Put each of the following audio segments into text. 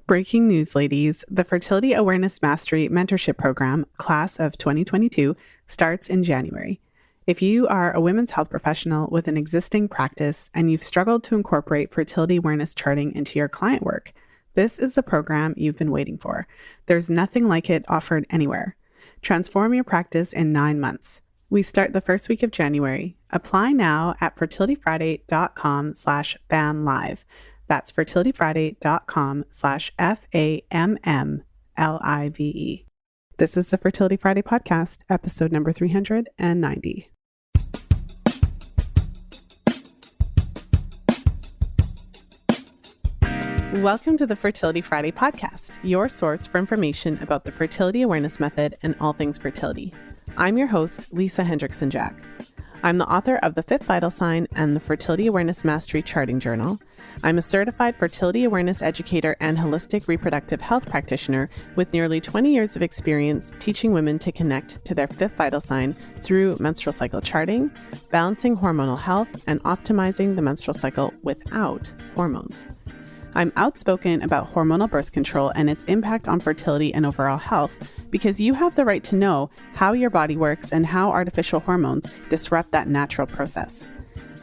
Breaking news, ladies. The Fertility Awareness Mastery Mentorship Program, Class of 2022, starts in January. If you are a women's health professional with an existing practice and you've struggled to incorporate fertility awareness charting into your client work, this is the program you've been waiting for. There's nothing like it offered anywhere. Transform your practice in 9 months. We start the first week of January. Apply now at fertilityfriday.com/FAMM live. That's fertilityfriday.com/FAMMLIVE. This is the Fertility Friday podcast, episode number 390. Welcome to the Fertility Friday podcast, your source for information about the fertility awareness method and all things fertility. I'm your host, Lisa Hendrickson-Jack. I'm the author of The Fifth Vital Sign and the Fertility Awareness Mastery Charting Journal. I'm a certified fertility awareness educator and holistic reproductive health practitioner with nearly 20 years of experience teaching women to connect to their fifth vital sign through menstrual cycle charting, balancing hormonal health, and optimizing the menstrual cycle without hormones. I'm outspoken about hormonal birth control and its impact on fertility and overall health because you have the right to know how your body works and how artificial hormones disrupt that natural process.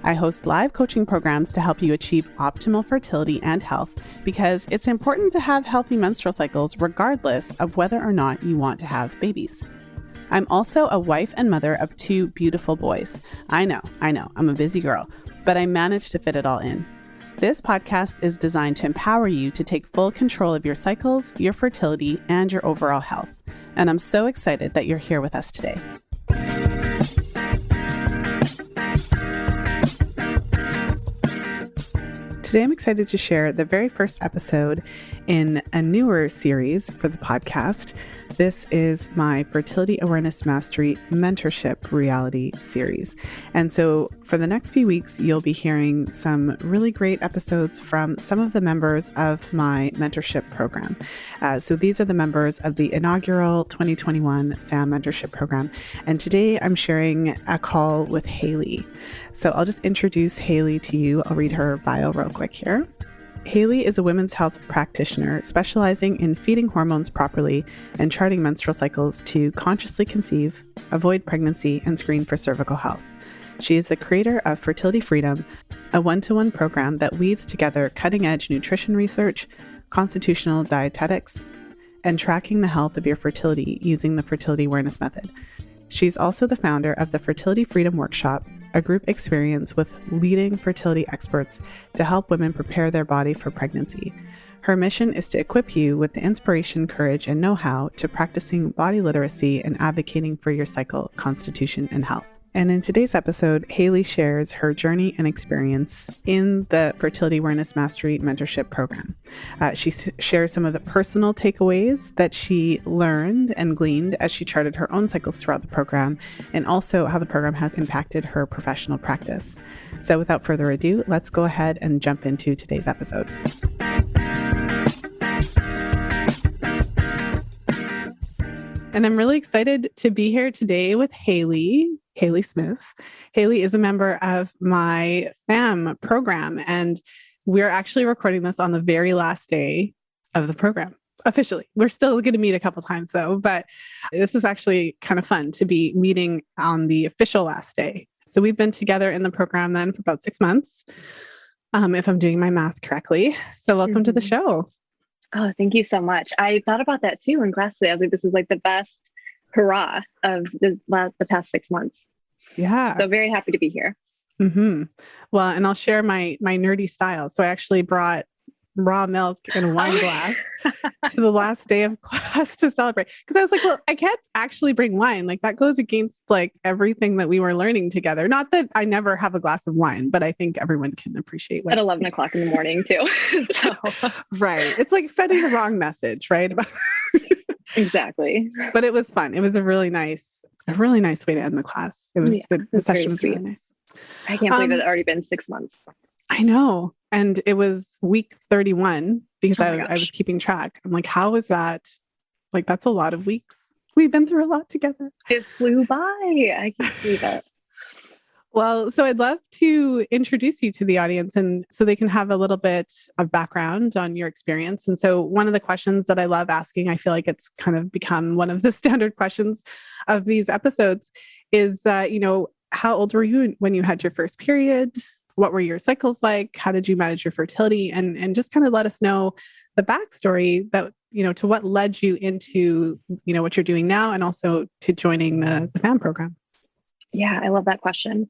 I host live coaching programs to help you achieve optimal fertility and health because it's important to have healthy menstrual cycles regardless of whether or not you want to have babies. I'm also a wife and mother of 2 beautiful boys. I know, I'm a busy girl, but I managed to fit it all in. This podcast is designed to empower you to take full control of your cycles, your fertility, and your overall health. And I'm so excited that you're here with us today. Today, I'm excited to share the very first episode in a newer series for the podcast. This is my Fertility Awareness Mastery Mentorship reality series. And so for the next few weeks, you'll be hearing some really great episodes from some of the members of my mentorship program. So these are the members of the inaugural 2021 FAMM mentorship program. And today I'm sharing a call with Haley. So I'll just introduce Haley to you. I'll read her bio real quick here. Haley is a women's health practitioner specializing in feeding hormones properly and charting menstrual cycles to consciously conceive, avoid pregnancy, and screen for cervical health. She is the creator of Fertility Freedom, a one-to-one program that weaves together cutting-edge nutrition research, constitutional dietetics, and tracking the health of your fertility using the fertility awareness method. She's also the founder of the Fertility Freedom Workshop, a group experience with leading fertility experts to help women prepare their body for pregnancy. Her mission is to equip you with the inspiration, courage, and know-how to practicing body literacy and advocating for your cycle, constitution, and health. And in today's episode, Haley shares her journey and experience in the Fertility Awareness Mastery Mentorship Program. She shares some of the personal takeaways that she learned and gleaned as she charted her own cycles throughout the program, and also how the program has impacted her professional practice. So without further ado, let's go ahead and jump into today's episode. And I'm really excited to be here today with Haley Smith. Haley is a member of my FAMM program, and we're actually recording this on the very last day of the program. Officially. We're still going to meet a couple times though, but this is actually kind of fun to be meeting on the official last day. So we've been together in the program then for about 6 months, if I'm doing my math correctly. So welcome to the show. Oh, thank you so much. I thought about that too in class today. I was like, this is like the best hurrah of the past 6 months. Yeah. So very happy to be here. Mm-hmm. Well, and I'll share my nerdy style. So I actually brought raw milk in a wine glass to the last day of class to celebrate. Because I was like, well, I can't actually bring wine. Like that goes against like everything that we were learning together. Not that I never have a glass of wine, but I think everyone can appreciate at 11 o'clock in the morning too. So. Right. It's like sending the wrong message, right? Exactly. But it was fun. It was a really nice way to end the class. It was the session was really nice. I can't believe it had already been 6 months. I know. And it was week 31 because I was keeping track. I'm like, how is that? Like, that's a lot of weeks. We've been through a lot together. It flew by. I can't believe it. Well, so I'd love to introduce you to the audience and so they can have a little bit of background on your experience. And so one of the questions that I love asking, I feel like it's kind of become one of the standard questions of these episodes is, how old were you when you had your first period? What were your cycles like? How did you manage your fertility? And just kind of let us know the backstory that, to what led you into, what you're doing now and also to joining the FAMM program. Yeah, I love that question.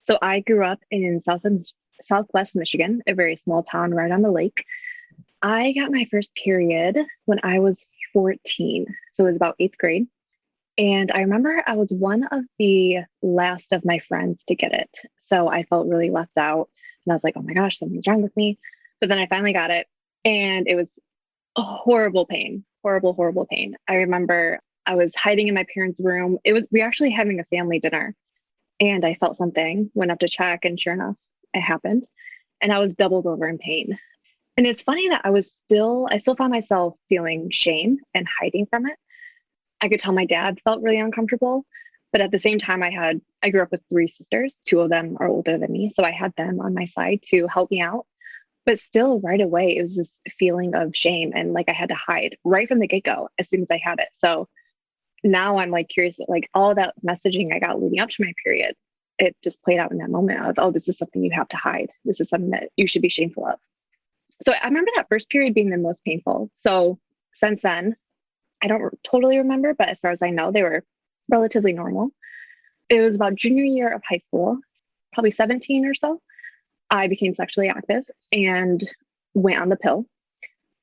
So I grew up in Southwest Michigan, a very small town right on the lake. I got my first period when I was 14. So it was about 8th grade. And I remember I was one of the last of my friends to get it. So I felt really left out. And I was like, oh my gosh, something's wrong with me. But then I finally got it. And it was a horrible pain, horrible, horrible pain. I remember I was hiding in my parents' room. We were actually having a family dinner. And I felt something, went up to check, and sure enough, it happened. And I was doubled over in pain. And it's funny that I still found myself feeling shame and hiding from it. I could tell my dad felt really uncomfortable, but at the same time, I grew up with 3 sisters. 2 of them are older than me. So I had them on my side to help me out. But still right away, it was this feeling of shame. And like I had to hide right from the get-go as soon as I had it. So now I'm like curious, like all that messaging I got leading up to my period, it just played out in that moment of, oh, this is something you have to hide. This is something that you should be shameful of. So I remember that first period being the most painful. So since then, I don't totally remember, but as far as I know, they were relatively normal. It was about junior year of high school, probably 17 or so. I became sexually active and went on the pill.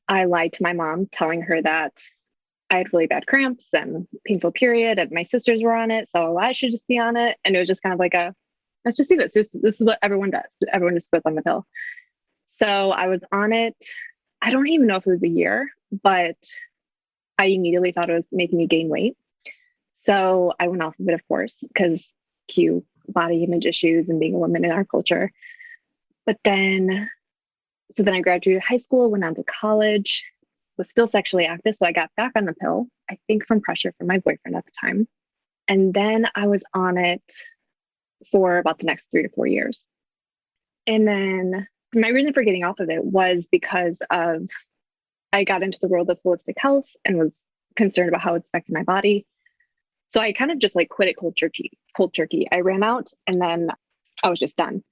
I lied to my mom, telling her that I had really bad cramps and painful period, and my sisters were on it, so I should just be on it. And it was just kind of like let's just do this. This is what everyone does. Everyone just goes on the pill. So I was on it. I don't even know if it was a year, but I immediately thought it was making me gain weight. So I went off of it, of course, because cue body image issues and being a woman in our culture. But then I graduated high school, went on to college, was still sexually active. So I got back on the pill, I think from pressure from my boyfriend at the time. And then I was on it for about the next 3 to 4 years. And then my reason for getting off of it was because I got into the world of holistic health and was concerned about how it's affecting my body. So I kind of just like quit it cold turkey. I ran out and then I was just done.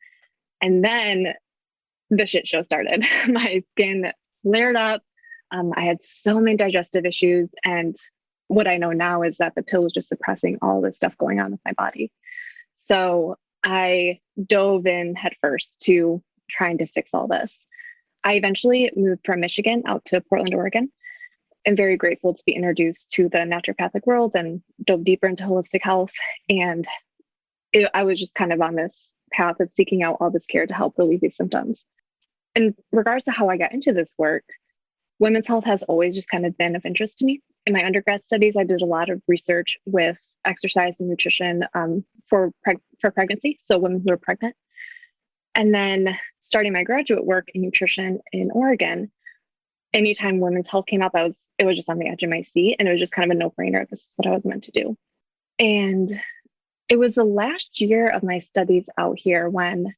And then the shit show started. My skin flared up. I had so many digestive issues. And what I know now is that the pill was just suppressing all this stuff going on with my body. So I dove in headfirst to trying to fix all this. I eventually moved from Michigan out to Portland, Oregon. I'm very grateful to be introduced to the naturopathic world and dove deeper into holistic health. And I was just kind of on this path of seeking out all this care to help relieve these symptoms. In regards to how I got into this work, women's health has always just kind of been of interest to me. In my undergrad studies, I did a lot of research with exercise and nutrition for pregnancy, so women who are pregnant. And then starting my graduate work in nutrition in Oregon, anytime women's health came up, it was just on the edge of my seat, and it was just kind of a no-brainer. This is what I was meant to do. And it was the last year of my studies out here when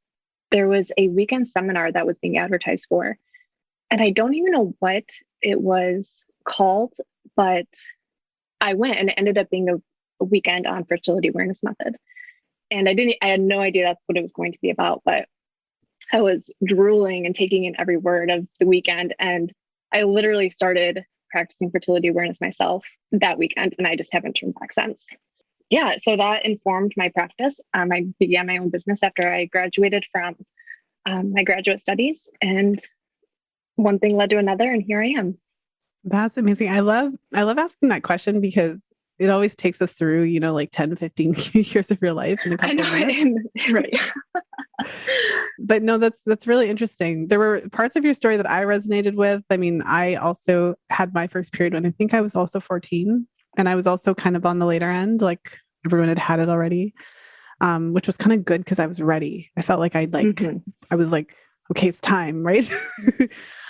there was a weekend seminar that was being advertised for. And I don't even know what it was called, but I went, and it ended up being a weekend on fertility awareness method. And I had no idea that's what it was going to be about, but I was drooling and taking in every word of the weekend. And I literally started practicing fertility awareness myself that weekend, and I just haven't turned back since. Yeah, so that informed my practice. I began my own business after I graduated from my graduate studies, and one thing led to another, and here I am. That's amazing. I love asking that question because it always takes us through, like 10, 15 years of your life in a couple of minutes. Right. But no, that's really interesting. There were parts of your story that I resonated with. I mean, I also had my first period when I think I was also 14, and I was also kind of on the later end, like everyone had it already, which was kind of good because I was ready. I felt like I was like, okay, it's time, right?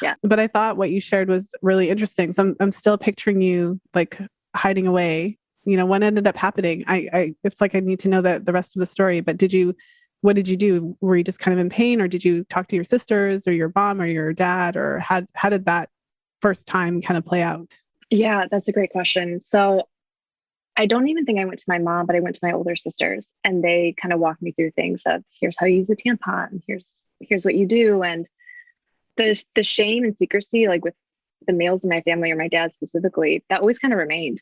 Yeah. But I thought what you shared was really interesting. So I'm still picturing you like hiding away. What ended up happening? It's like I need to know the rest of the story. But did you what did you do? Were you just kind of in pain, or did you talk to your sisters or your mom or your dad, or how did that first time kind of play out? Yeah, that's a great question. So I don't even think I went to my mom, but I went to my older sisters, and they kind of walked me through things of here's how you use a tampon, here's what you do. And the shame and secrecy, like with the males in my family or my dad specifically, that always kind of remained.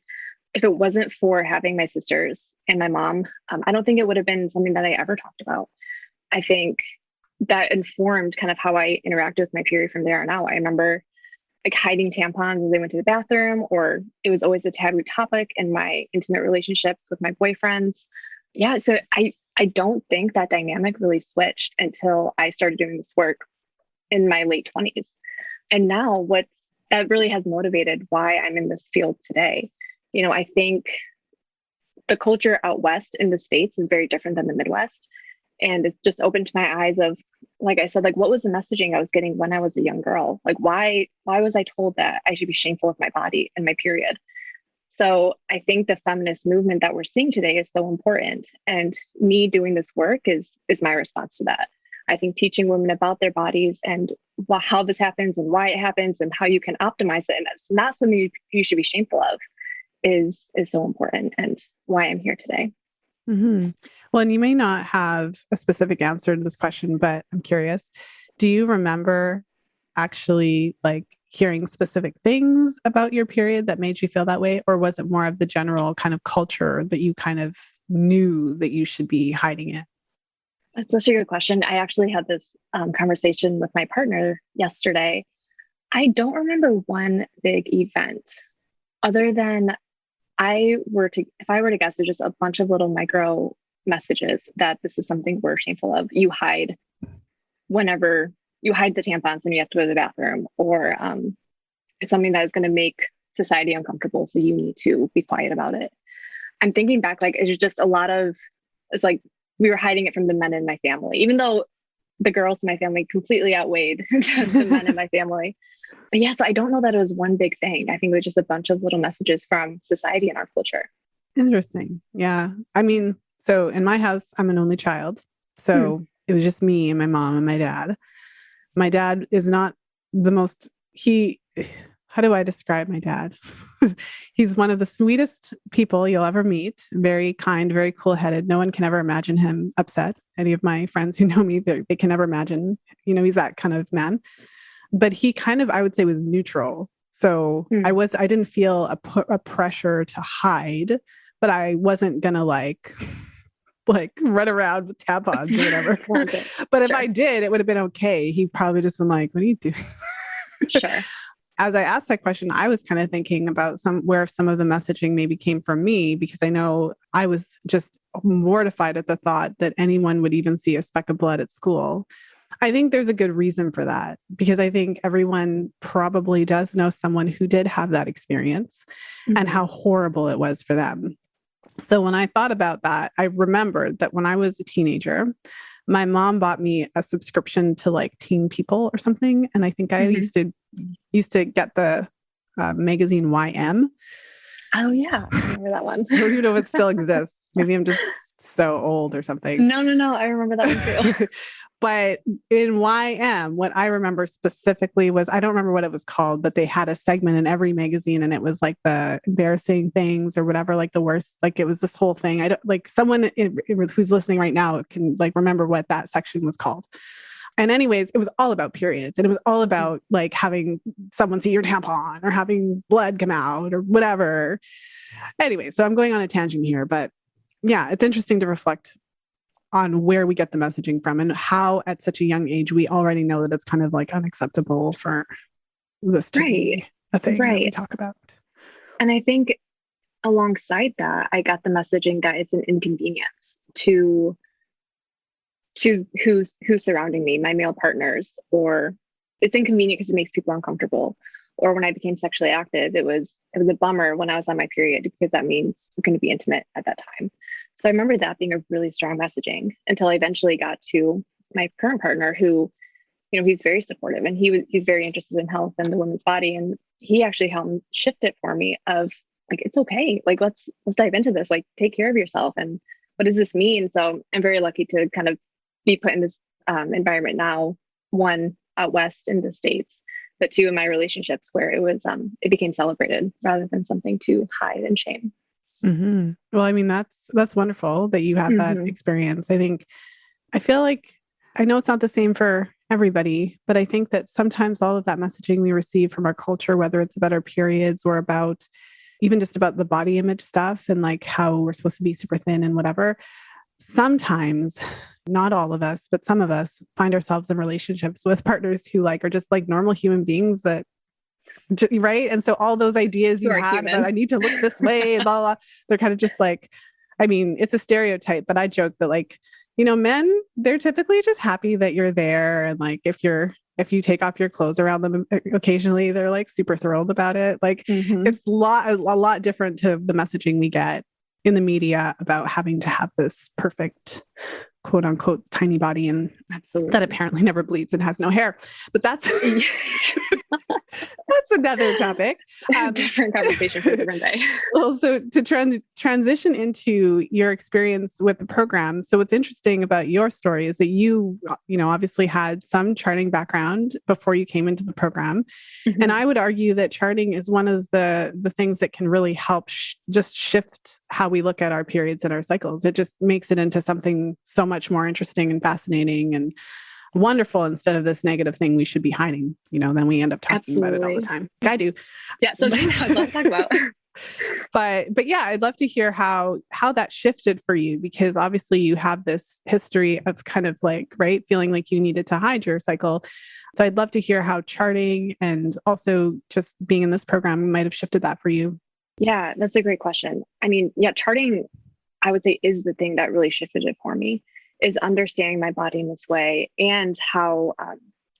If it wasn't for having my sisters and my mom, I don't think it would have been something that I ever talked about. I think that informed kind of how I interacted with my period from there on out. I remember like hiding tampons as they went to the bathroom, or it was always a taboo topic in my intimate relationships with my boyfriends. Yeah, so I don't think that dynamic really switched until I started doing this work in my late 20s. And now that really has motivated why I'm in this field today. I think the culture out west in the States is very different than the Midwest. And it's just opened to my eyes of, like I said, like what was the messaging I was getting when I was a young girl? Like why was I told that I should be shameful of my body and my period? So I think the feminist movement that we're seeing today is so important. And me doing this work is my response to that. I think teaching women about their bodies and how this happens and why it happens and how you can optimize it, and that's not something you should be shameful of, is so important, and why I'm here today. Mm-hmm. Well, and you may not have a specific answer to this question, but I'm curious. Do you remember actually like hearing specific things about your period that made you feel that way? Or was it more of the general kind of culture that you kind of knew that you should be hiding it? That's such a good question. I actually had this conversation with my partner yesterday. I don't remember one big event other than if I were to guess, there's just a bunch of little micro messages that this is something we're shameful of. You hide whenever you hide the tampons and you have to go to the bathroom, or it's something that is going to make society uncomfortable. So you need to be quiet about it. I'm thinking back, like, it's just it's like we were hiding it from the men in my family, even though the girls in my family completely outweighed the men in my family. But yeah, so I don't know that it was one big thing. I think it was just a bunch of little messages from society and our culture. Interesting. Yeah. I mean, so in my house, I'm an only child. So it was just me and my mom and my dad. My dad is not the most, how do I describe my dad? He's one of the sweetest people you'll ever meet. Very kind, very cool-headed. No one can ever imagine him upset. Any of my friends who know me, they can never imagine, he's that kind of man. But he kind of, I would say, was neutral. So I didn't feel a pressure to hide, but I wasn't going to like run around with tampons or whatever. But if I did, it would have been okay. He probably just been like, what are you doing? Sure. As I asked that question, I was kind of thinking about where some of the messaging maybe came from me, because I know I was just mortified at the thought that anyone would even see a speck of blood at school. I think there's a good reason for that, because I think everyone probably does know someone who did have that experience and how horrible it was for them. So when I thought about that, I remembered that when I was a teenager, my mom bought me a subscription to like Teen People or something. And I think I used to get the magazine YM. Oh yeah, I remember that one. I don't even know if it still exists. Maybe I'm just so old or something. No, I remember that one too. But in YM, what I remember specifically was, I don't remember what it was called, but they had a segment in every magazine, and it was like the embarrassing things or whatever, like the worst, like it was this whole thing. I don't like someone who's listening right now can like remember what that section was called. And anyways, it was all about periods, and it was all about like having someone see your tampon or having blood come out or whatever. Anyway, so I'm going on a tangent here, but yeah, it's interesting to reflect on where we get the messaging from and how at such a young age, we already know that it's kind of like unacceptable for this to be a thing that we talk about. And I think alongside that, I got the messaging that it's an inconvenience to who's surrounding me, my male partners, or it's inconvenient because it makes people uncomfortable. Or when I became sexually active, it was a bummer when I was on my period, because that means I'm going to be intimate at that time. So I remember that being a really strong messaging until I eventually got to my current partner, who, he's very supportive, and he's very interested in health and the woman's body. And he actually helped shift it for me of like, it's okay. Like, let's dive into this, like, take care of yourself. And what does this mean? So I'm very lucky to kind of be put in this environment now, one out west in the States, but two in my relationships where it became celebrated rather than something to hide and shame. Mm-hmm. Well, I mean, that's wonderful that you had that Mm-hmm. experience. I feel like, I know it's not the same for everybody, but I think that sometimes all of that messaging we receive from our culture, whether it's about our periods or about even just about the body image stuff and like how we're supposed to be super thin and whatever, sometimes, not all of us, but some of us find ourselves in relationships with partners who like are just like normal human beings that, right? And so all those ideas Who you are had about human. I need to look this way and blah, blah, blah, they're kind of just like, I mean, it's a stereotype, but I joke that like, men, they're typically just happy that you're there. And like, if you take off your clothes around them occasionally, they're like super thrilled about it. Like Mm-hmm. it's a lot different to the messaging we get in the media about having to have this perfect quote unquote tiny body and Absolutely. that apparently never bleeds and has no hair. But that's that's another topic. Different conversation for a different day. Well, so to transition into your experience with the program. So what's interesting about your story is that you obviously had some charting background before you came into the program. Mm-hmm. And I would argue that charting is one of the things that can really help just shift how we look at our periods and our cycles. It just makes it into something so much more interesting and fascinating and wonderful instead of this negative thing we should be hiding, then we end up talking about it all the time. I do. Yeah. So I'd love to talk about. But yeah, I'd love to hear how that shifted for you, because obviously you have this history of kind of like, right, feeling like you needed to hide your cycle. So I'd love to hear how charting and also just being in this program might have shifted that for you. Yeah, that's a great question. I mean, yeah, charting, I would say, is the thing that really shifted it for me, is understanding my body in this way and how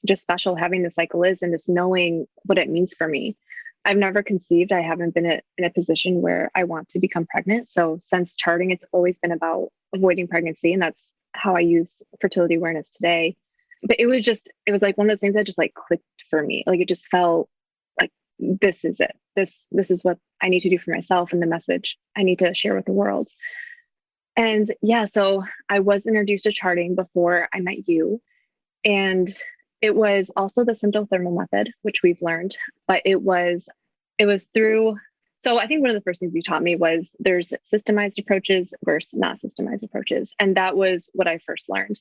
just special having the cycle is and just knowing what it means for me. I've never conceived. I haven't been in a position where I want to become pregnant. So since charting, it's always been about avoiding pregnancy. And that's how I use fertility awareness today. But it was like one of those things that just like clicked for me. Like it just felt like, this is it. This is what I need to do for myself and the message I need to share with the world. And yeah, so I was introduced to charting before I met you. And it was also the symptothermal method, which we've learned, but it was through. So I think one of the first things you taught me was there's systemized approaches versus not systemized approaches. And that was what I first learned.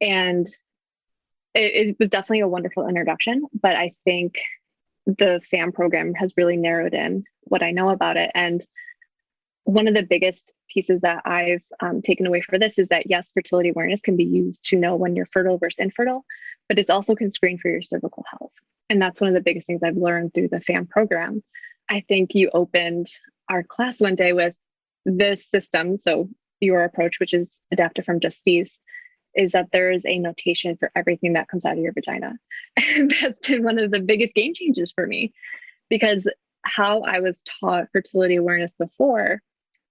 And it was definitely a wonderful introduction, but I think the FAMM program has really narrowed in what I know about it. And one of the biggest pieces that I've taken away for this is that, yes, fertility awareness can be used to know when you're fertile versus infertile, but it also can screen for your cervical health. And that's one of the biggest things I've learned through the FAMM program. I think you opened our class one day with this system. So your approach, which is adapted from Just Cease, is that there is a notation for everything that comes out of your vagina. And that's been one of the biggest game changers for me, because how I was taught fertility awareness before,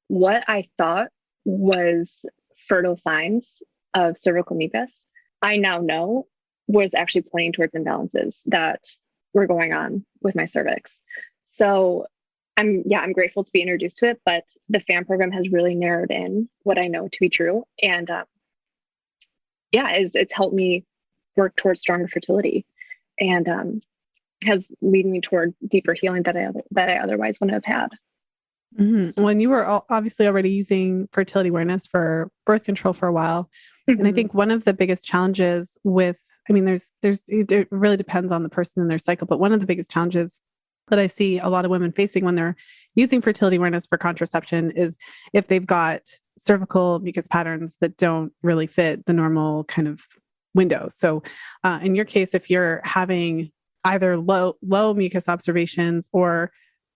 what I thought was fertile signs of cervical mucus, I now know was actually pointing towards imbalances that were going on with my cervix. So I'm grateful to be introduced to it, but the FAMM program has really narrowed in what I know to be true. And it's helped me work towards stronger fertility and has led me toward deeper healing that I otherwise wouldn't have had. Mm-hmm. When you were obviously already using fertility awareness for birth control for a while. Mm-hmm. And I think one of the biggest challenges it really depends on the person and their cycle, but one of the biggest challenges that I see a lot of women facing when they're using fertility awareness for contraception is if they've got cervical mucus patterns that don't really fit the normal kind of window. So in your case, if you're having either low mucus observations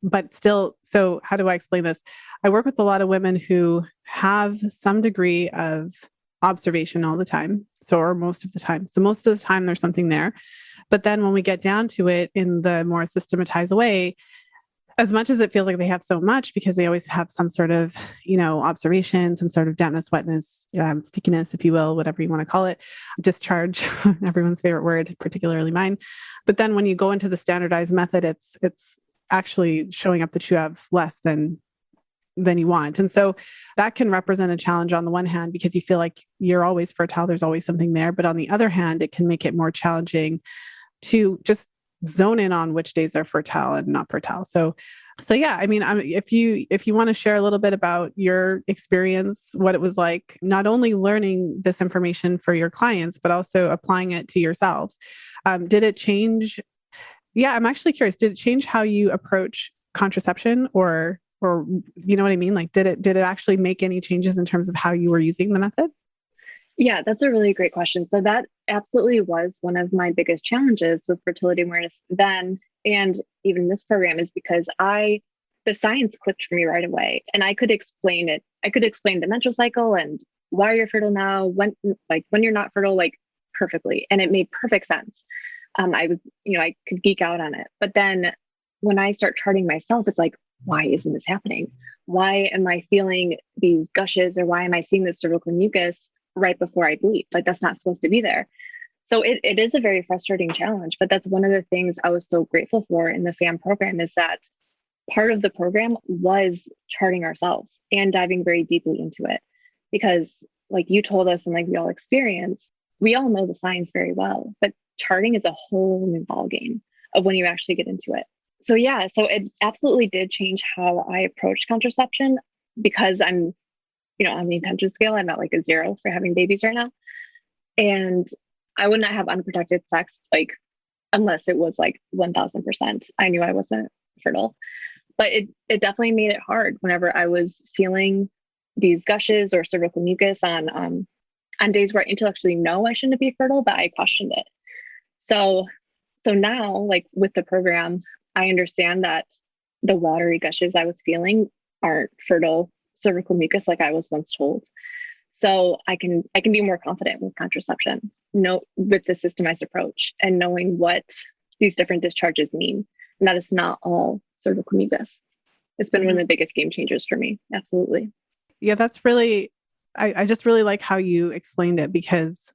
but still, so how do I explain this? I work with a lot of women who have some degree of observation all the time. Or most of the time. So most of the time there's something there. But then when we get down to it in the more systematized way, as much as it feels like they have so much because they always have some sort of, observation, some sort of dampness, wetness, stickiness, if you will, whatever you want to call it, discharge, everyone's favorite word, particularly mine. But then when you go into the standardized method, it's actually showing up that you have less than than you want. And so that can represent a challenge on the one hand, because you feel like you're always fertile, there's always something there. But on the other hand, it can make it more challenging to just zone in on which days are fertile and not fertile. So yeah, I mean, if you want to share a little bit about your experience, what it was like, not only learning this information for your clients, but also applying it to yourself. Did it change? Yeah, I'm actually curious. Did it change how you approach contraception, or you know what I mean? Like, did it actually make any changes in terms of how you were using the method? Yeah, that's a really great question. So that absolutely was one of my biggest challenges with fertility awareness then, and even this program, is because the science clicked for me right away, and I could explain it. I could explain the menstrual cycle and why you're fertile now, when you're not fertile, like perfectly, and it made perfect sense. I could geek out on it, but then when I start charting myself, it's like, why isn't this happening? Why am I feeling these gushes, or why am I seeing this cervical mucus right before I bleed? Like, that's not supposed to be there. So it is a very frustrating challenge, but that's one of the things I was so grateful for in the FAMM program, is that part of the program was charting ourselves and diving very deeply into it. Because like you told us, and like we all experience, we all know the science very well, but charting is a whole new ballgame of when you actually get into it. So yeah, so it absolutely did change how I approach contraception, because I'm, on the intention scale, I'm at like a 0 for having babies right now. And I would not have unprotected sex, like, unless it was like 1000%. I knew I wasn't fertile, but it definitely made it hard whenever I was feeling these gushes or cervical mucus on days where I intellectually know I shouldn't be fertile, but I questioned it. So now, like with the program, I understand that the watery gushes I was feeling aren't fertile cervical mucus like I was once told. So I can be more confident with contraception, with the systemized approach, and knowing what these different discharges mean, and that it's not all cervical mucus. It's been one of the biggest game changers for me. Absolutely. Yeah, that's really, I just really like how you explained it, because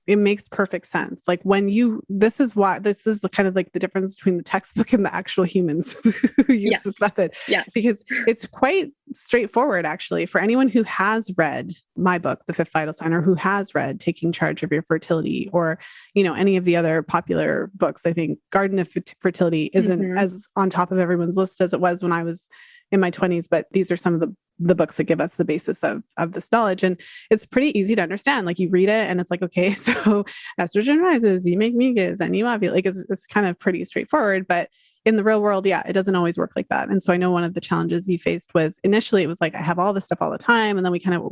it makes perfect sense. Like this is the kind of like the difference between the textbook and the actual humans who use this method. Yeah. Because it's quite straightforward, actually, for anyone who has read my book, The Fifth Vital Sign, or who has read Taking Charge of Your Fertility, or, any of the other popular books. I think Garden of Fertility isn't as on top of everyone's list as it was when I was in my 20s, but these are some of the books that give us the basis of this knowledge. And it's pretty easy to understand. Like, you read it and it's like, okay, so estrogen rises, you make mucus, and you ovulate. Like, it's kind of pretty straightforward, but in the real world, yeah, it doesn't always work like that. And so I know one of the challenges you faced was, initially it was like, I have all this stuff all the time. And then we kind of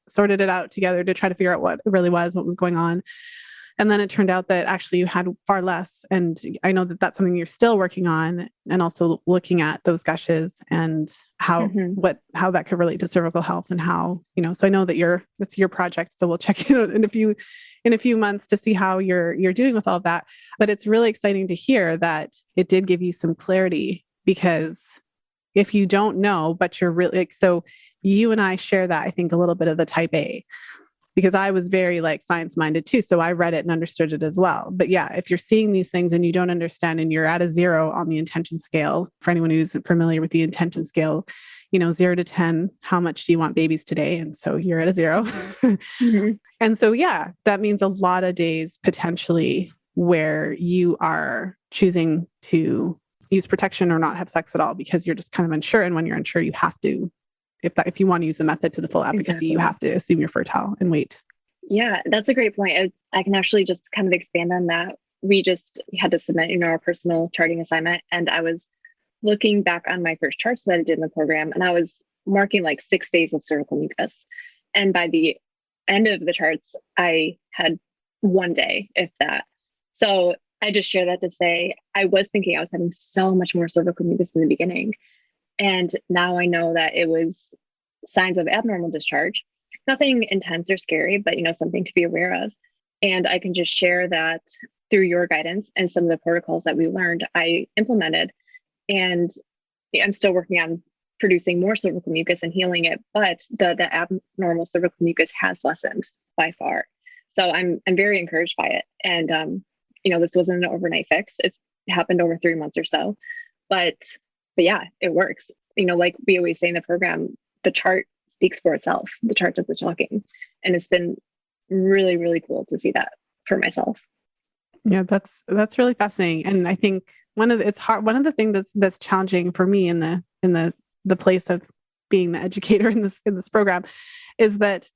sorted it out together to try to figure out what it really was, what was going on. And then it turned out that actually you had far less. And I know that that's something you're still working on, and also looking at those gushes and how that could relate to cervical health, and how, so I know that it's your project. So we'll check in a few months to see how you're doing with all of that. But it's really exciting to hear that it did give you some clarity, because if you don't know, but you're really like, so you and I share that, I think, a little bit of the type A, because I was very like science minded too. So I read it and understood it as well. But yeah, if you're seeing these things and you don't understand, and you're at a 0 on the intention scale, for anyone who's familiar with the intention scale, 0 to 10, how much do you want babies today? And so you're at a 0. And so, yeah, that means a lot of days potentially where you are choosing to use protection or not have sex at all, because you're just kind of unsure. And when you're unsure, you have to, if you want to use the method to the full efficacy, you have to assume you're fertile and wait. Yeah, that's a great point. I can actually just kind of expand on that. We just had to submit, our personal charting assignment, and I was looking back on my first charts that I did in the program, and I was marking like 6 days of cervical mucus. And by the end of the charts, I had 1 day, if that. So I just share that to say, I was thinking I was having so much more cervical mucus in the beginning. And now I know that it was signs of abnormal discharge. Nothing intense or scary, but something to be aware of. And I can just share that through your guidance and some of the protocols that we learned, I implemented. And I'm still working on producing more cervical mucus and healing it, but the abnormal cervical mucus has lessened by far. So I'm very encouraged by it. And this wasn't an overnight fix. It happened over 3 months or so, but yeah, it works. like we always say in the program, the chart speaks for itself. The chart does the talking. And it's been really, really cool to see that for myself. Yeah, that's really fascinating. And I think one of the things that's challenging for me in the place of being the educator in this program is that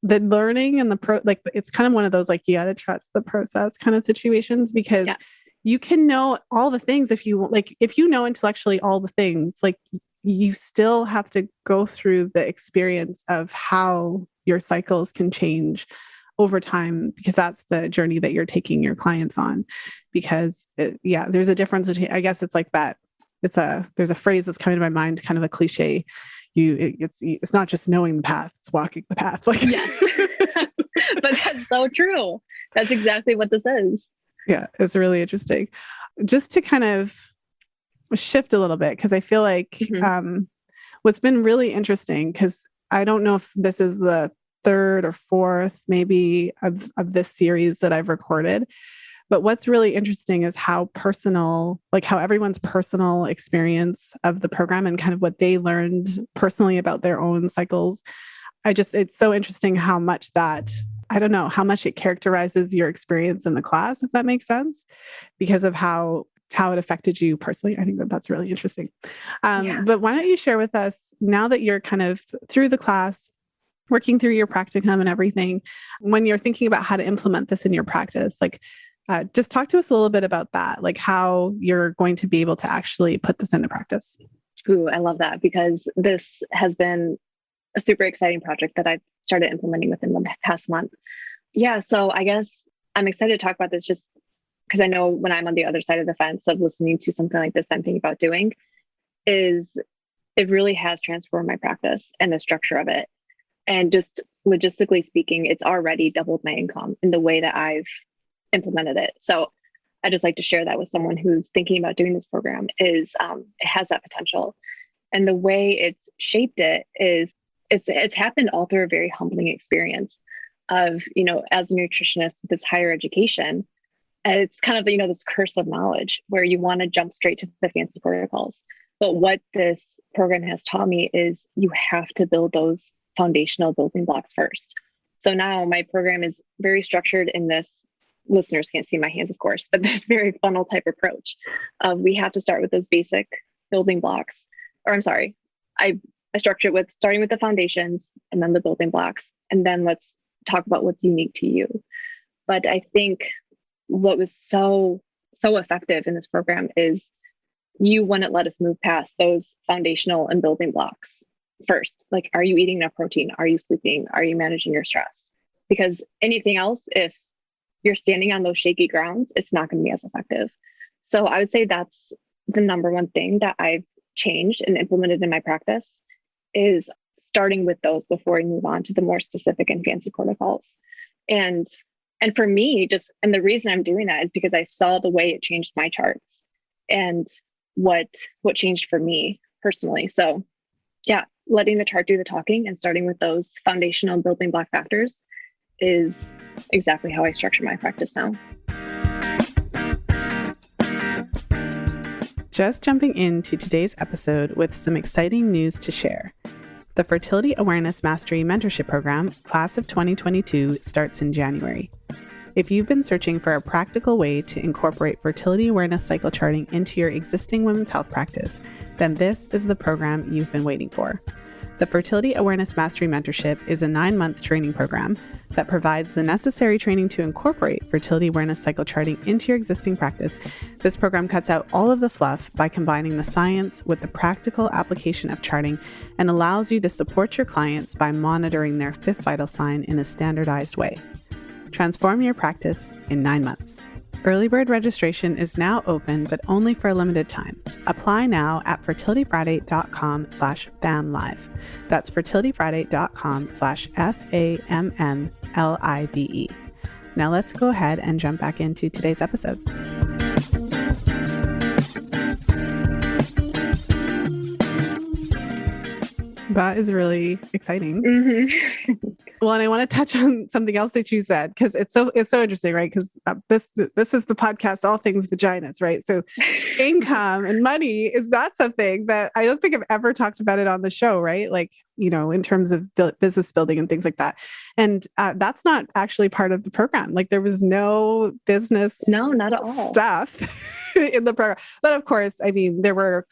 the learning and it's kind of one of those, like, you got to trust the process kind of situations, because you can know all the things if you know intellectually all the things, like, you still have to go through the experience of how your cycles can change over time, because that's the journey that you're taking your clients on. Because there's a difference between, I guess it's like that. There's a phrase that's coming to my mind, kind of a cliche. It's not just knowing the path, it's walking the path. Like, yes. But that's so true. That's exactly what this is. Yeah, it's really interesting. Just to kind of shift a little bit, because I feel like what's been really interesting, because I don't know if this is the third or fourth maybe of this series that I've recorded, but what's really interesting is how everyone's personal experience of the program and kind of what they learned personally about their own cycles. It's so interesting how much it characterizes your experience in the class, if that makes sense, because of how it affected you personally. I think that's really interesting. But why don't you share with us, now that you're kind of through the class, working through your practicum and everything, when you're thinking about how to implement this in your practice, like, just talk to us a little bit about that, like how you're going to be able to actually put this into practice. Ooh, I love that, because this has been a super exciting project that I've started implementing within the past month. Yeah, so I guess I'm excited to talk about this just because I know when I'm on the other side of the fence of listening to something like this I'm thinking about doing, is it really has transformed my practice and the structure of it. And just logistically speaking, it's already doubled my income in the way that I've implemented it. So I just like to share that with someone who's thinking about doing this program, is it has that potential. And the way it's shaped it is it's happened all through a very humbling experience of, as a nutritionist with this higher education, it's kind of, this curse of knowledge where you want to jump straight to the fancy protocols. But what this program has taught me is you have to build those foundational building blocks first. So now my program is very structured in this, listeners can't see my hands, of course, but this very funnel type approach. We have to start with those basic building blocks, or I'm sorry, I structure it with starting with the foundations and then the building blocks. And then let's talk about what's unique to you. But I think what was so effective in this program is you wouldn't let us move past those foundational and building blocks first. Like, are you eating enough protein? Are you sleeping? Are you managing your stress? Because anything else, if you're standing on those shaky grounds, it's not going to be as effective. So I would say that's the number one thing that I've changed and implemented in my practice, is starting with those before we move on to the more specific and fancy protocols. And for me, and the reason I'm doing that is because I saw the way it changed my charts and what changed for me personally. So yeah, letting the chart do the talking and starting with those foundational building block factors is exactly how I structure my practice now. Just jumping into today's episode with some exciting news to share. The Fertility Awareness Mastery Mentorship Program, Class of 2022, starts in January. If you've been searching for a practical way to incorporate fertility awareness cycle charting into your existing women's health practice, then this is the program you've been waiting for. The Fertility Awareness Mastery Mentorship is a 9-month training program that provides the necessary training to incorporate fertility awareness cycle charting into your existing practice. This program cuts out all of the fluff by combining the science with the practical application of charting and allows you to support your clients by monitoring their fifth vital sign in a standardized way. Transform your practice in 9 months. Early bird registration is now open, but only for a limited time. Apply now at fertilityfriday.com/FAMMlive. That's fertilityfriday.com/FAMMlive. Now let's go ahead and jump back into today's episode. That is really exciting. Mm-hmm. Well, and I want to touch on something else that you said, because it's so interesting, right? Because this is the podcast, all things vaginas, right? So income and money is not something that I don't think I've ever talked about it on the show, right? Like, in terms of business building and things like that. And that's not actually part of the program. Like there was no business No, not at all. stuff in the program. But of course, I mean, there were,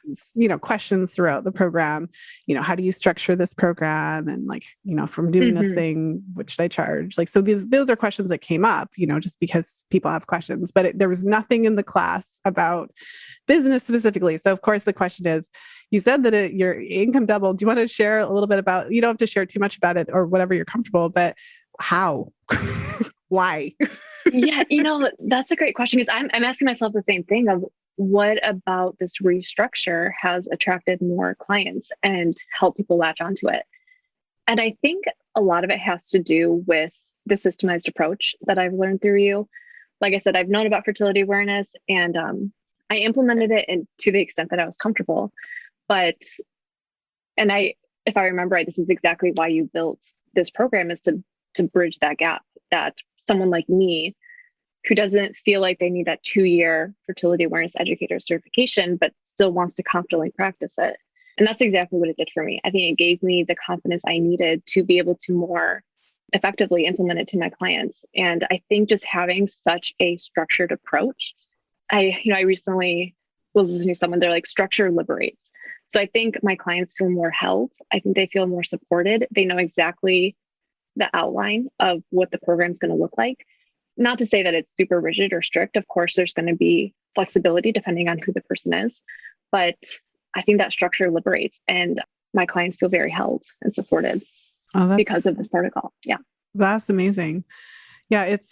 questions throughout the program, how do you structure this program? And like, from doing this thing, which should I charge? Like, so those are questions that came up, just because people have questions, but there was nothing in the class about business specifically. So of course the question is, you said that your income doubled. Do you want to share a little bit about, you don't have to share too much about it or whatever you're comfortable, but how, why? Yeah, that's a great question, because I'm asking myself the same thing of what about this restructure has attracted more clients and helped people latch onto it. And I think a lot of it has to do with the systemized approach that I've learned through you. Like I said, I've known about fertility awareness, and I implemented it to the extent that I was comfortable. If I remember right, this is exactly why you built this program, is to bridge that gap, that someone like me who doesn't feel like they need that 2-year fertility awareness educator certification, but still wants to confidently practice it. And that's exactly what it did for me. I think it gave me the confidence I needed to be able to more effectively implement it to my clients. And I think just having such a structured approach, I recently was listening to someone, they're like, structure liberates. So I think my clients feel more held. I think they feel more supported. They know exactly the outline of what the program's going to look like. Not to say that it's super rigid or strict. Of course, there's going to be flexibility depending on who the person is. But I think that structure liberates, and my clients feel very held and supported because of this protocol. Yeah. That's amazing. Yeah, it's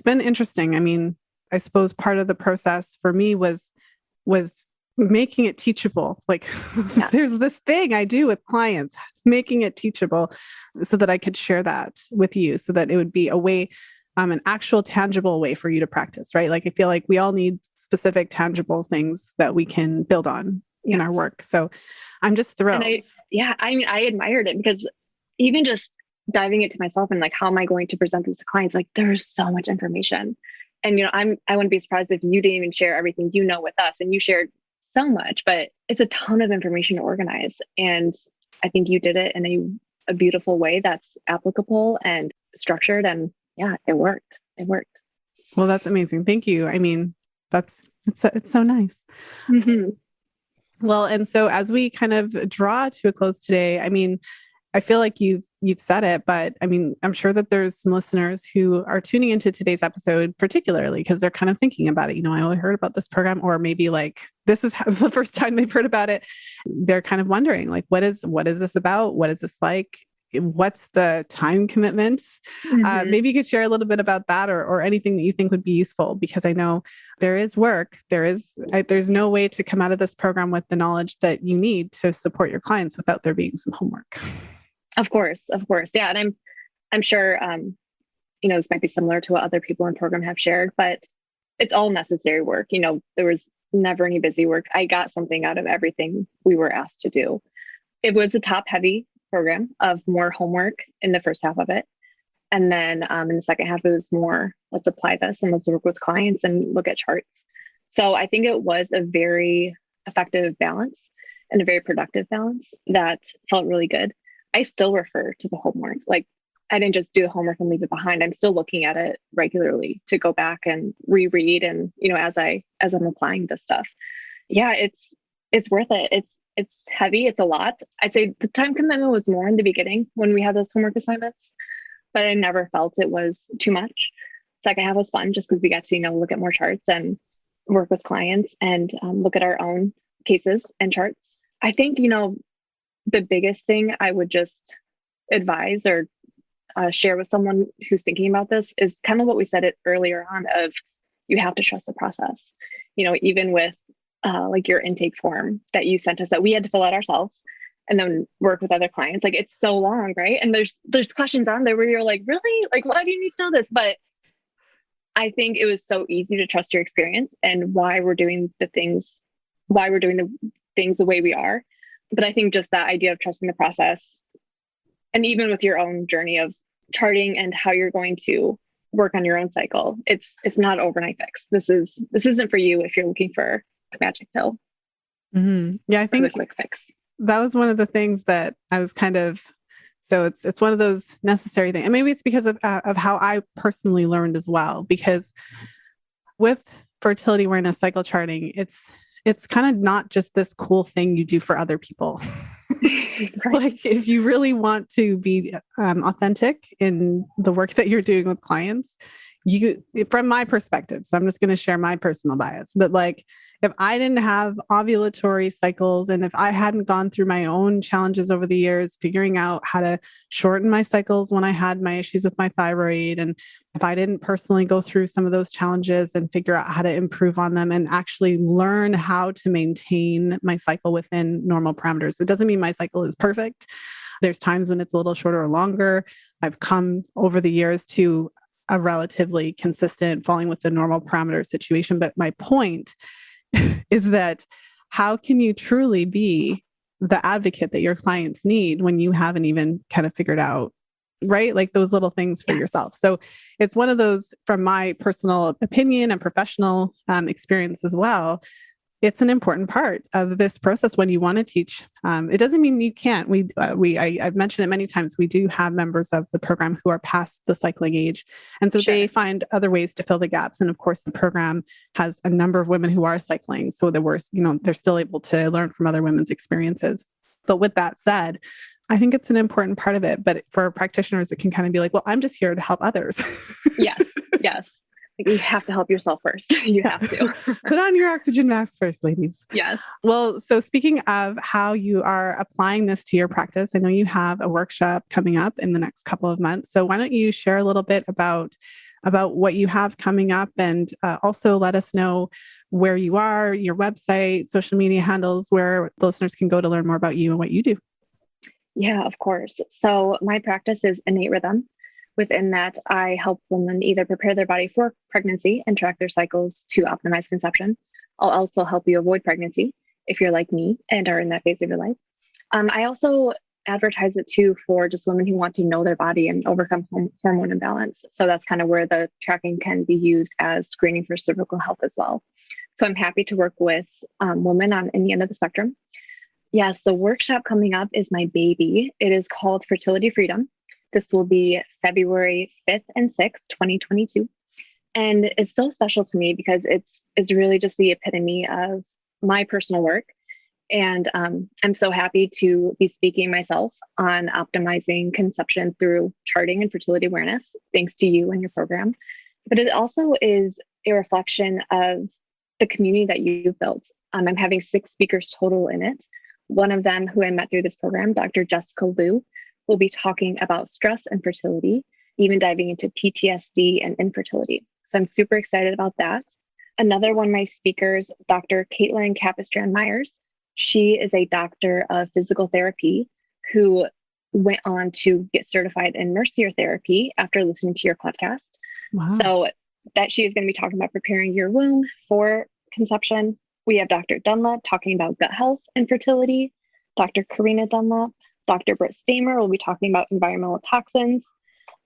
been interesting. I mean, I suppose part of the process for me was making it teachable. Like there's this thing I do with clients, making it teachable so that I could share that with you, so that it would be a way, an actual tangible way for you to practice, right? Like I feel like we all need specific tangible things that we can build on in our work. So I'm just thrilled. And I admired it, because even just diving into myself and like, how am I going to present this to clients? Like there's so much information, and I wouldn't be surprised if you didn't even share everything with us, and you shared so much, but it's a ton of information to organize. And I think you did it in a beautiful way that's applicable and structured. And yeah, it worked. Well, that's amazing. Thank you. I mean, it's so nice. Well, and so as we kind of draw to a close today, I mean, I feel like you've said it, but I mean, I'm sure that there's some listeners who are tuning into today's episode, particularly because they're kind of thinking about it. I only heard about this program, or maybe like this is the first time they've heard about it. They're kind of wondering, like, what is this about? What is this like? What's the time commitment? Maybe you could share a little bit about that, or anything that you think would be useful, because I know there is work. There's no way to come out of this program with the knowledge that you need to support your clients without there being some homework. Of course. Yeah. And I'm sure, this might be similar to what other people in the program have shared, but it's all necessary work. There was never any busy work. I got something out of everything we were asked to do. It was a top heavy program of more homework in the first half of it. And then in the second half, it was more, let's apply this and let's work with clients and look at charts. So I think it was a very effective balance and a very productive balance that felt really good. I still refer to the homework. Like I didn't just do the homework and leave it behind. I'm still looking at it regularly to go back and reread. And, as I'm applying this stuff, yeah, it's worth it. It's heavy. It's a lot. I'd say the time commitment was more in the beginning when we had those homework assignments, but I never felt it was too much. Second half was fun just because we got to, look at more charts and work with clients and look at our own cases and charts. I think, the biggest thing I would just advise or share with someone who's thinking about this is kind of what we said it earlier on of you have to trust the process. Even with like your intake form that you sent us that we had to fill out ourselves and then work with other clients. Like it's so long, right? And there's questions on there where you're like, really? Like, why do you need to know this? But I think it was so easy to trust your experience and why we're doing the things the way we are. But I think just that idea of trusting the process, and even with your own journey of charting and how you're going to work on your own cycle. It's not an overnight fix. This isn't for you if you're looking for a magic pill. Mm-hmm. Yeah, I think the quick fix. That was one of the things that I was kind of, so it's one of those necessary things. And maybe it's because of how I personally learned as well, because with fertility awareness cycle charting, it's kind of not just this cool thing you do for other people. Right. Like if you really want to be authentic in the work that you're doing with clients, from my perspective, so I'm just going to share my personal bias, but like if I didn't have ovulatory cycles and if I hadn't gone through my own challenges over the years, figuring out how to shorten my cycles when I had my issues with my thyroid, and if I didn't personally go through some of those challenges and figure out how to improve on them and actually learn how to maintain my cycle within normal parameters, it doesn't mean my cycle is perfect. There's times when it's a little shorter or longer. I've come over the years to a relatively consistent falling with the normal parameter situation. But my point is that how can you truly be the advocate that your clients need when you haven't even kind of figured out, right? Like those little things for yourself. So it's one of those, from my personal opinion and professional experience as well, it's an important part of this process when you want to teach. It doesn't mean you can't. I've mentioned it many times. We do have members of the program who are past the cycling age. And so they find other ways to fill the gaps. And of course, the program has a number of women who are cycling. So they're still able to learn from other women's experiences. But with that said, I think it's an important part of it. But for practitioners, it can kind of be like, well, I'm just here to help others. Yes. You have to help yourself first. You have to. Put on your oxygen mask first, ladies. Yes. Well, so speaking of how you are applying this to your practice, I know you have a workshop coming up in the next couple of months. So why don't you share a little bit about what you have coming up, and also let us know where you are, your website, social media handles, where the listeners can go to learn more about you and what you do. Yeah, of course. So my practice is Innate Rhythm. Within that, I help women either prepare their body for pregnancy and track their cycles to optimize conception. I'll also help you avoid pregnancy if you're like me and are in that phase of your life. I also advertise it too for just women who want to know their body and overcome hormone imbalance. So that's kind of where the tracking can be used as screening for cervical health as well. So I'm happy to work with women on any end of the spectrum. Yes, the workshop coming up is my baby. It is called Fertility Freedom. This will be February 5th and 6th, 2022. And it's so special to me because it's really just the epitome of my personal work. And I'm so happy to be speaking myself on optimizing conception through charting and fertility awareness, thanks to you and your program. But it also is a reflection of the community that you've built. I'm having 6 speakers total in it. One of them who I met through this program, Dr. Jessica Liu, will be talking about stress and fertility, even diving into PTSD and infertility. So I'm super excited about that. Another one of my speakers, Dr. Caitlin Capistran-Myers, she is a doctor of physical therapy who went on to get certified in nurse care therapy after listening to your podcast. Wow. So that she is going to be talking about preparing your womb for conception. We have Dr. Dunlap talking about gut health and fertility. Dr. Karina Dunlap. Dr. Britt Stamer will be talking about environmental toxins.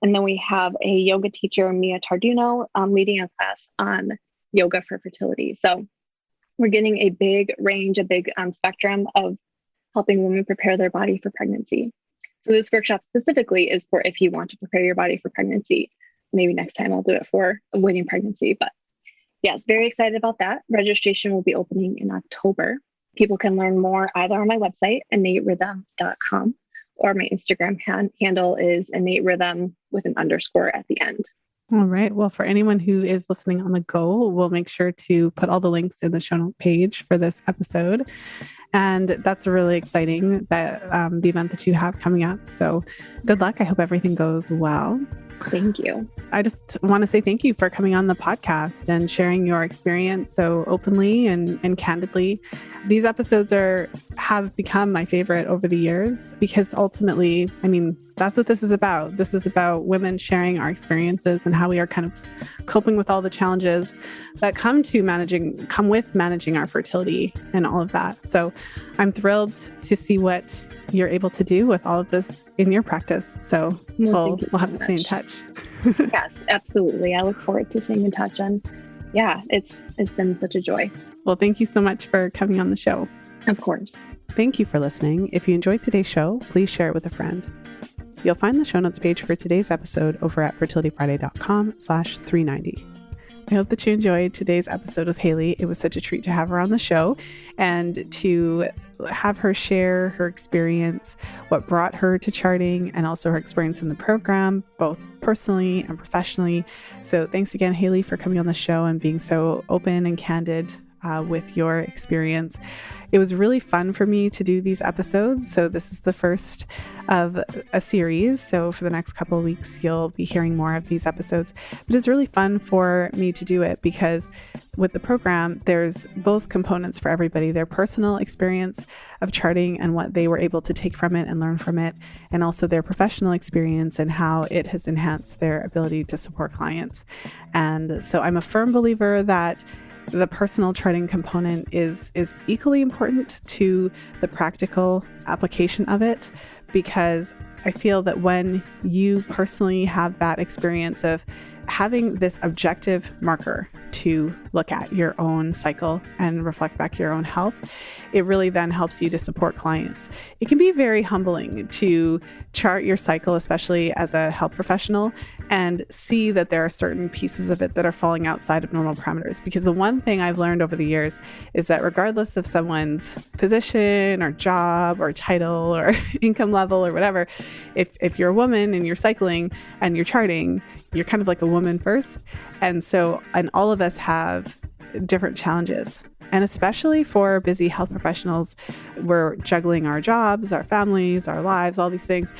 And then we have a yoga teacher, Mia Tarduno, leading a class on yoga for fertility. So we're getting a big range, a big spectrum of helping women prepare their body for pregnancy. So this workshop specifically is for if you want to prepare your body for pregnancy. Maybe next time I'll do it for avoiding pregnancy. But yes, very excited about that. Registration will be opening in October. People can learn more either on my website, innaterhythm.com, or my Instagram handle is innaterhythm with an underscore at the end. All right. Well, for anyone who is listening on the go, we'll make sure to put all the links in the show note page for this episode. And that's really exciting, that the event that you have coming up. So good luck. I hope everything goes well. Thank you. I just want to say thank you for coming on the podcast and sharing your experience so openly and candidly. These episodes have become my favorite over the years because ultimately, I mean, that's what this is about. This is about women sharing our experiences and how we are kind of coping with all the challenges that come with managing our fertility and all of that. So I'm thrilled to see what you're able to do with all of this in your practice. So we'll have to stay in touch. Yes, absolutely. I look forward to staying in touch. And yeah, it's been such a joy. Well, thank you so much for coming on the show. Of course. Thank you for listening. If you enjoyed today's show, please share it with a friend. You'll find the show notes page for today's episode over at fertilityfriday.com/390. I hope that you enjoyed today's episode with Haley. It was such a treat to have her on the show and to have her share her experience, what brought her to charting, and also her experience in the program, both personally and professionally. So thanks again, Haley, for coming on the show and being so open and candid with your experience. It was really fun for me to do these episodes. So this is the first of a series. So for the next couple of weeks, you'll be hearing more of these episodes. But it's really fun for me to do it because with the program, there's both components for everybody, their personal experience of charting and what they were able to take from it and learn from it, and also their professional experience and how it has enhanced their ability to support clients. And so I'm a firm believer that the personal charting component is equally important to the practical application of it, because I feel that when you personally have that experience of having this objective marker to look at your own cycle and reflect back your own health, it really then helps you to support clients. It can be very humbling to chart your cycle, especially as a health professional, and see that there are certain pieces of it that are falling outside of normal parameters. Because the one thing I've learned over the years is that regardless of someone's position or job or title or income level or whatever, if you're a woman and you're cycling and you're charting, you're kind of like a woman first. And all of us have different challenges. And especially for busy health professionals, we're juggling our jobs, our families, our lives, all these things.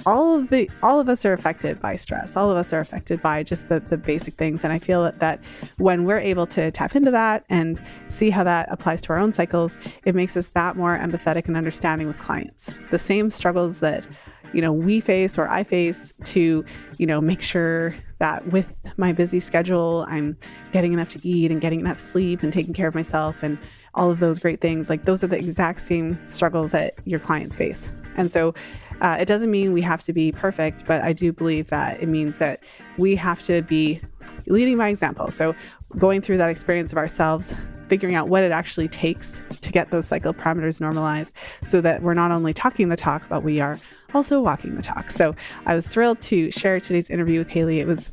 All of us are affected by stress. All of us are affected by just the basic things. And I feel that when we're able to tap into that and see how that applies to our own cycles, it makes us that more empathetic and understanding with clients. The same struggles that we face or I face to, make sure that with my busy schedule, I'm getting enough to eat and getting enough sleep and taking care of myself and all of those great things. Like those are the exact same struggles that your clients face. And so it doesn't mean we have to be perfect, but I do believe that it means that we have to be leading by example. So going through that experience of ourselves, figuring out what it actually takes to get those cycle parameters normalized so that we're not only talking the talk, but we are also walking the talk. So I was thrilled to share today's interview with Haley. It was,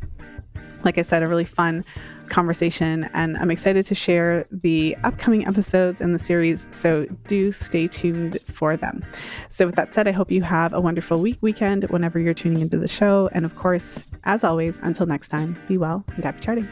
like I said, a really fun conversation, and I'm excited to share the upcoming episodes in the series, so do stay tuned for them. So with that said, I hope you have a wonderful weekend whenever you're tuning into the show, and of course, as always, until next time, be well and happy charting.